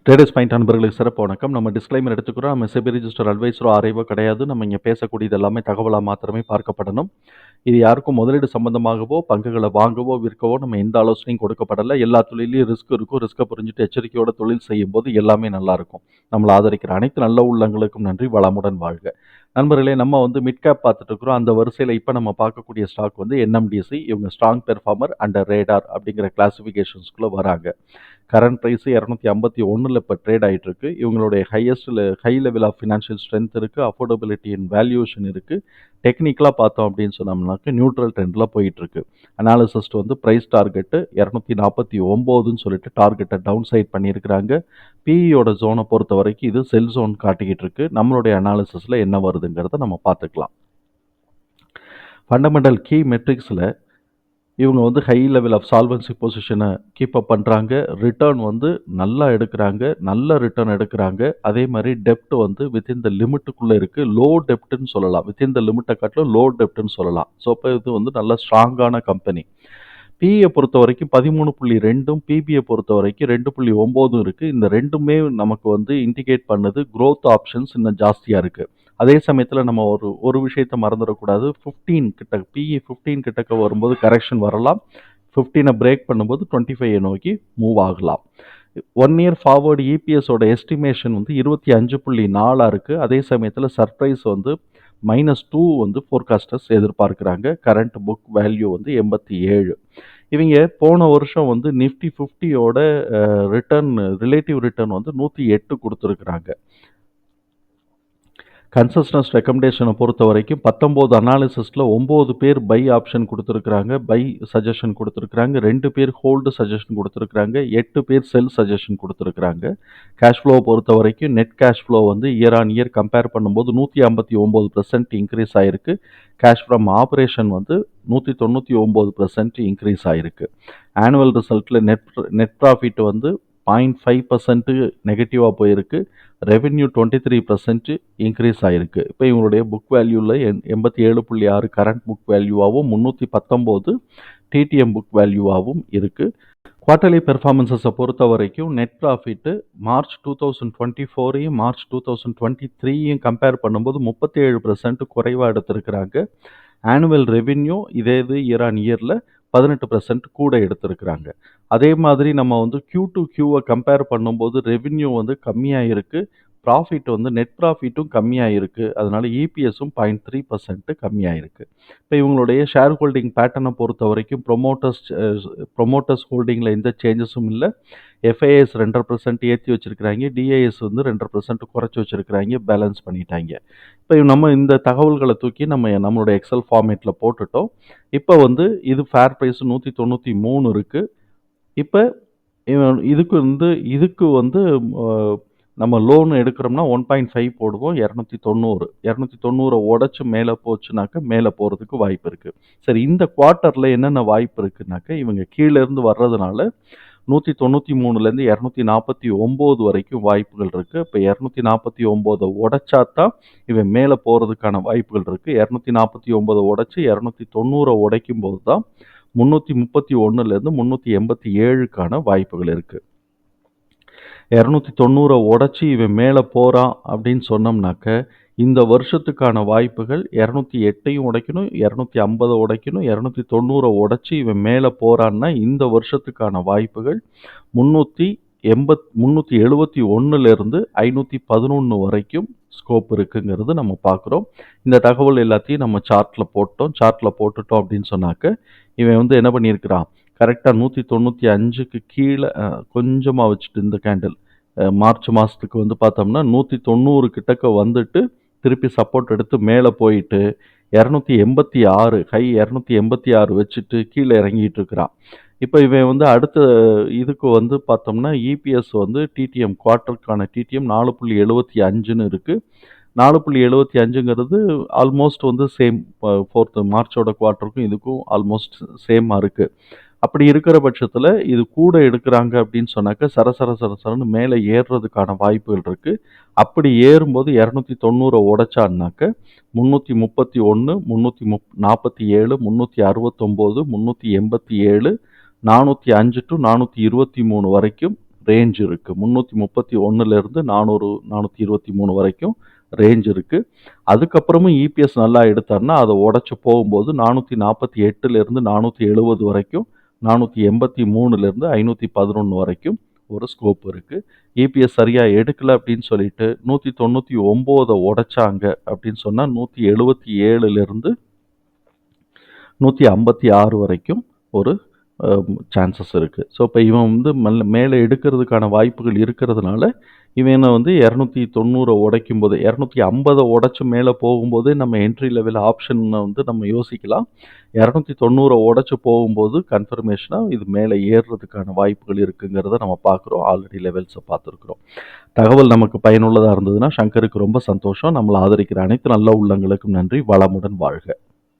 Traders point நண்பர்களுக்கு சிறப்பு வணக்கம். நம்ம டிஸ்க்ளைமர் எடுத்துக்கிறோம். நம்ம செபி ரிஜிஸ்டர் அட்வைஸரோ ஆர்ஐவோ கிடையாது. நம்ம இங்கே பேசக்கூடியது எல்லாமே தகவலாக மாத்திரமே பார்க்கப்படணும். இது யாருக்கும் முதலீடு சம்பந்தமாகவோ பங்குகளை வாங்கவோ விற்கவோ நம்ம எந்த ஆலோசனையும் கொடுக்கப்படலை. எல்லா தொழிலையும் ரிஸ்க் இருக்கும். ரிஸ்க்கை புரிஞ்சுட்டு எச்சரிக்கையோட தொழில் செய்யும் போது எல்லாமே நல்லா இருக்கும். நம்மளை ஆதரிக்கிற அனைத்து நல்ல உள்ளங்களுக்கும் நன்றி. வளமுடன் வாழ்க. நண்பர்களே, நம்ம மிட் கேப் பார்த்துட்டு இருக்கிறோம். அந்த வரிசையில் இப்போ நம்ம பார்க்கக்கூடிய ஸ்டாக் என்எம்டிசி. இவங்க ஸ்ட்ராங் பெர்ஃபார்மர் அண்ட் ரேடார் அப்படிங்கிற கிளாசிஃபிகேஷன்ஸ்குள்ளே வராங்க. கரண்ட் ப்ரைஸ் 251 இப்போ ட்ரேட் ஆகிட்டு இருக்கு. இவங்களுடைய high level of financial strength இருக்குது, அஃபோர்டபிலிட்டி அண்ட் வேல்யூஷன் இருக்குது. டெக்னிக்கலாக பார்த்தோம் அப்படின்னு சொன்னோம்னாக்க நியூட்ரல் ட்ரெண்டில் போயிட்டுருக்கு. அனாலிசிஸ்ட் ப்ரைஸ் டார்கெட்டு 249ன்னு சொல்லிட்டு டார்கெட்டை டவுன் சைட் பண்ணியிருக்கிறாங்க. பிஇயோட ஜோனை பொறுத்த வரைக்கும் இது செல் ஜோன் காட்டிக்கிட்டு இருக்கு. நம்மளுடைய அனாலிசிஸில் என்ன வருதுங்கிறத நம்ம பார்த்துக்கலாம். ஃபண்டமெண்டல் கீ மெட்ரிக்ஸில் இவங்க ஹை லெவல் ஆஃப் சால்வன்சி பொசிஷனை கீப் அப் பண்ணுறாங்க. ரிட்டர்ன் நல்லா எடுக்கிறாங்க, நல்ல ரிட்டர்ன் எடுக்கிறாங்க. அதே மாதிரி டெப்ட் வித்தின் த லிமிட்டுக்குள்ளே இருக்குது. லோ டெப்ட்னு சொல்லலாம். வித்தின் த லிமிட்டை காட்டிலும் லோ டெப்ட்னு சொல்லலாம். ஸோ இப்போ இது நல்ல ஸ்ட்ராங்கான கம்பெனி. பிஇயை பொறுத்த வரைக்கும் 13.2, பிபியை பொறுத்த வரைக்கும் 2.9 இருக்குது. இந்த ரெண்டுமே நமக்கு இண்டிகேட் பண்ணுது க்ரோத் ஆப்ஷன்ஸ் இன்னும் ஜாஸ்தியாக இருக்குது. அதே சமயத்தில் நம்ம ஒரு விஷயத்தை மறந்துடக்கூடாது. 15 கிட்ட பிஇ 15 கிட்டக்க வரும்போது கரெக்ஷன் வரலாம். 15 பிரேக் பண்ணும்போது 25 நோக்கி மூவ் ஆகலாம். 1 இயர் ஃபார்வர்டு இபிஎஸோட எஸ்டிமேஷன் 25.4 இருக்குது. அதே சமயத்தில் சர்ப்ரைஸ் -2 ஃபோர்காஸ்டர்ஸ் எதிர்பார்க்குறாங்க. Current book value 87. இவங்க போன வருஷம் நிஃப்டி 50யோட ரிட்டர்ன் ரிலேட்டிவ் ரிட்டர்ன் 108 கொடுத்துருக்குறாங்க. கன்சஸ்டன்ஸ் ரெக்கமெண்டேஷனை பொறுத்த வரைக்கும் 19 அனாலிசிஸில் 9 பேர் பை ஆப்ஷன் கொடுத்துருக்குறாங்க, பை சஜஷன் கொடுத்துருக்குறாங்க. 2 பேர் ஹோல்டு சஜஷன் கொடுத்துருக்குறாங்க, 8 பேர் செல் சஜஷன் கொடுத்துருக்குறாங்க. கேஷ் ஃப்ளோவை பொறுத்த வரைக்கும் net cash flow year on year compare பண்ணும்போது 159% இன்க்ரீஸ் ஆகிருக்கு. கேஷ் ஃப்ரம் ஆப்ரேஷன் 199% இன்க்ரீஸ் ஆகிருக்கு. ஆனுவல் ரிசல்ட்டில் நெட் ப்ராஃபிட் 0.5% நெகட்டிவாக போயிருக்கு. ரெவென்யூ 23% இன்க்ரீஸ் ஆகிருக்கு. இப்போ இவங்களுடைய புக் வேல்யூவில் 87.6 கரண்ட் புக் வேல்யூவாகவும் 319 டிடிஎம் புக் வேல்யூவாகவும் இருக்குது. குவார்ட்டர்லி பெர்ஃபார்மன்ஸை பொறுத்த வரைக்கும் net profit March 2024 March 2023 compare பண்ணும்போது 37% குறைவாக எடுத்திருக்கிறாங்க. ஆனுவல் ரெவென்யூ இதே இயர் ஆன் இயரில் 18% கூட எடுத்திருக்கிறாங்க. அதே மாதிரி நம்ம Q2 Qவை கம்பேர் பண்ணும்போது ரெவென்யூ கம்மியாக இருக்குது. ப்ராஃபிட் நெட் ப்ராஃபிட்டும் கம்மியாக இருக்குது. அதனால் இபிஎஸும் 0.3% கம்மியாக இருக்குது. இப்போ இவங்களுடைய ஷேர் ஹோல்டிங் பேட்டர்னை பொறுத்த வரைக்கும் ப்ரொமோட்டர்ஸ் ஹோல்டிங்கில் எந்த சேஞ்சஸும் இல்லை. எஃப்ஐஎஸ் 2% ஏற்றி வச்சுருக்கிறாங்க, டிஐஎஸ் 2% குறைச்சி வச்சுருக்கிறாங்க, பேலன்ஸ் பண்ணிட்டாங்க. இப்போ நம்ம இந்த தகவல்களை தூக்கி நம்மளோட எக்ஸல் ஃபார்மேட்டில் போட்டுட்டோம். இப்போ இது ஃபேர் ப்ரைஸ் 193 இருக்குது. இப்போ இதுக்கு நம்ம லோன் எடுக்கிறோம்னா 1.5 போடுவோம். 290 உடச்சி மேலே போச்சுனாக்க மேலே போகிறதுக்கு வாய்ப்பு இருக்குது. சரி, இந்த குவார்ட்டரில் என்னென்ன வாய்ப்பு இருக்குனாக்க இவங்க கீழேருந்து வர்றதுனால 193லேருந்து 249 வரைக்கும் வாய்ப்புகள் இருக்குது. இப்போ 249 உடைச்சா தான் இவன் மேலே போகிறதுக்கான வாய்ப்புகள் இருக்குது. 249 உடைச்சி 290 உடைக்கும் போது தான் 331லேருந்து 387க்கான வாய்ப்புகள் இருக்குது. 290 உடச்சி இவன் மேலே போகிறான் அப்படின்னு சொன்னோம்னாக்க இந்த வருஷத்துக்கான வாய்ப்புகள் 208 உடைக்கணும், 250 உடைக்கணும், 290 உடைச்சி இவன் மேலே போகிறான்னா இந்த வருஷத்துக்கான வாய்ப்புகள் 371லேருந்து 511 வரைக்கும் ஸ்கோப் இருக்குங்கிறது நம்ம பார்க்குறோம். இந்த தகவல் எல்லாத்தையும் நம்ம சார்ட்டில் போட்டுட்டோம் அப்படின்னு சொன்னாக்க இவன் என்ன பண்ணியிருக்கிறான், கரெக்டாக 195க்கு கீழே கொஞ்சமாக வச்சுட்டு இந்த கேண்டில் மார்ச் மாதத்துக்கு பார்த்தோம்னா 190 கிட்டக்க வந்துட்டு திருப்பி சப்போர்ட் எடுத்து மேலே போயிட்டு 286 ஹை 286 வச்சுட்டு கீழே இறங்கிட்டு இருக்கிறான். இப்போ இவன் அடுத்த இதுக்கு பார்த்தோம்னா இபிஎஸ் டிடிஎம் குவார்ட்டருக்கான டிடிஎம் 4.75ன்னு இருக்குது. 4.75ங்கிறது ஆல்மோஸ்ட் சேம் மார்ச்சோட குவார்ட்டருக்கும் இதுக்கும் ஆல்மோஸ்ட் சேமாக இருக்குது. அப்படி இருக்கிற பட்சத்தில் இது கூட எடுக்கிறாங்க அப்படின்னு சொன்னாக்க சரசரன்னு மேலே ஏறுறதுக்கான வாய்ப்புகள் இருக்குது. அப்படி ஏறும்போது 290 உடைச்சான்னாக்க 331, 347, 369, 387, 405 to 423 வரைக்கும் ரேஞ்ச் இருக்குது. 331லேருந்து 400 423 வரைக்கும் ரேஞ்ச் இருக்குது. அதுக்கப்புறமும் இபிஎஸ் நல்லா எடுத்தாருன்னா அதை உடச்சி போகும்போது 448லேருந்து 470 வரைக்கும், 483லேருந்து 511 வரைக்கும் ஒரு ஸ்கோப் இருக்குது. இபிஎஸ் சரியாக எடுக்கலை அப்படின்னு சொல்லிட்டு 199 உடைச்சாங்க அப்படின்னு சொன்னால் 177லேருந்து 156 வரைக்கும் ஒரு சான்சஸ் இருக்குது. ஸோ இப்போ இவன் வந்து மேலே எடுக்கிறதுக்கான வாய்ப்புகள் இருக்கிறதுனால இவனை வந்து 290 உடைக்கும் போது 250 உடைச்சு மேலே போகும்போது நம்ம என்ட்ரி லெவல் ஆப்ஷனை வந்து நம்ம யோசிக்கலாம். 290 உடைச்சு போகும்போது கன்ஃபர்மேஷனாக இது மேலே ஏறுறதுக்கான வாய்ப்புகள் இருக்குங்கிறத நம்ம பார்க்குறோம். ஆல்ரெடி லெவல்ஸை பார்த்துருக்குறோம். தகவல் நமக்கு பயனுள்ளதாக இருந்ததுன்னா சங்கருக்கு ரொம்ப சந்தோஷம். நம்மளை ஆதரிக்கிற அனைத்து நல்ல உள்ளங்களுக்கும் நன்றி. வளமுடன் வாழ்க.